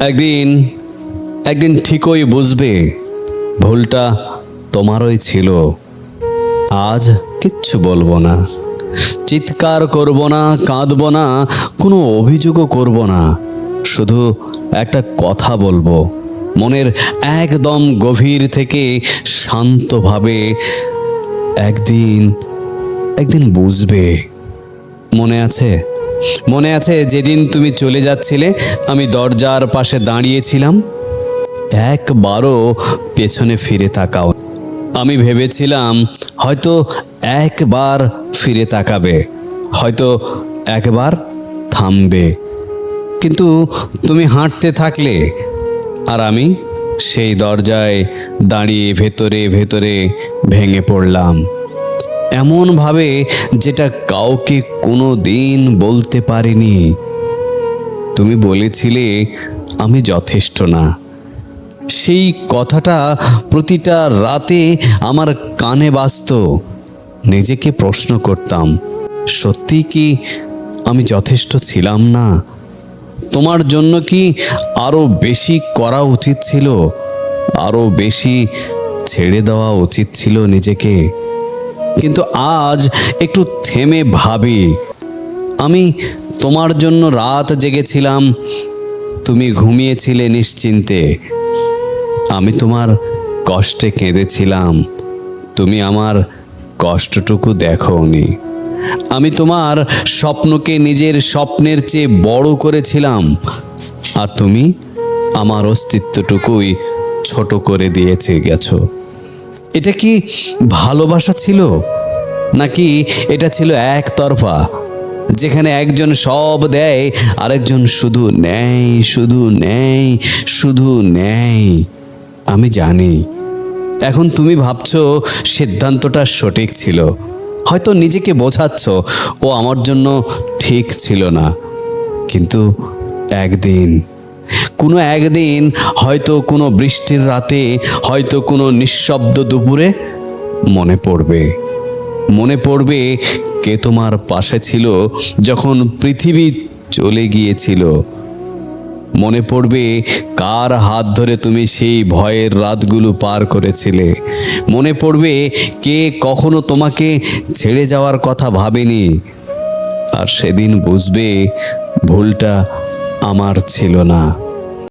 একদিন একদিন ঠিকই বুঝবে ভুলটা তোমারই ছিল। আজ কিচ্ছু বলবো না, চিৎকার করব না, কাঁদব না, কোনো অভিযোগও করব না। শুধু একটা কথা বলবো মনের একদম গভীর থেকে শান্তভাবে। একদিন একদিন বুঝবে। মনে আছে? মনে আছে যেদিন তুমি চলে যাচ্ছিলে, আমি দরজার পাশে দাঁড়িয়েছিলাম, একবারও পেছনে ফিরে তাকাও। আমি ভেবেছিলাম হয়তো একবার ফিরে তাকাবে, হয়তো একবার থামবে, কিন্তু তুমি হাঁটতে থাকলে আর আমি সেই দরজায় দাঁড়িয়ে ভেতরে ভেতরে ভেঙে পড়লাম, এমনভাবে যেটা কাউকে কোনো দিন বলতে পারিনি। তুমি বলেছিলে আমি যথেষ্ট না। সেই কথাটা প্রতিটা রাতে আমার কানে বাজতো। নিজেকে প্রশ্ন করতাম, সত্যি কি আমি যথেষ্ট ছিলাম না? তোমার জন্য কি আরো বেশি করা উচিত ছিল? আরো বেশি ছেড়ে দেওয়া উচিত ছিল নিজেকে? কিন্তু আজ একটু থেমে ভাবি, আমি তোমার জন্য রাত জেগেছিলাম, তুমি ঘুমিয়েছিলে নিশ্চিন্তে। আমি তোমার কষ্টে কেঁদেছিলাম, তুমি আমার কষ্টটুকু দেখোনি। আমি তোমার স্বপ্নকে নিজের স্বপ্নের চেয়ে বড় করেছিলাম, আর তুমি আমার অস্তিত্বটুকুই ছোট করে দিয়েছে গেছো। এটা কি ভালোবাসা ছিল, নাকি এটা ছিল একতরফা, যেখানে একজন সব দেয় আরেকজন শুধু নেয়, শুধু নেয়, শুধু নেয়? আমি জানি এখন তুমি ভাবছো সিদ্ধান্তটা সঠিক ছিল, হয়তো নিজেকে বোঝাচ্ছ ও আমার জন্য ঠিক ছিল না। কিন্তু একদিন, কোনো একদিন, হয়তো কোনো বৃষ্টির রাতে, হয়তো কোনো নিঃশব্দ দুপুরে মনে পড়বে, মনে পড়বে কে তোমার পাশে ছিল যখন পৃথিবী চলে গিয়েছিল। মনে পড়বে কার হাত ধরে তুমি সেই ভয়ের রাতগুলো পার করেছিলে। মনে পড়বে কে কখনো তোমাকে ছেড়ে যাওয়ার কথা ভাবেনি। আর সেদিন বুঝবে ভুলটা আমার ছিল না।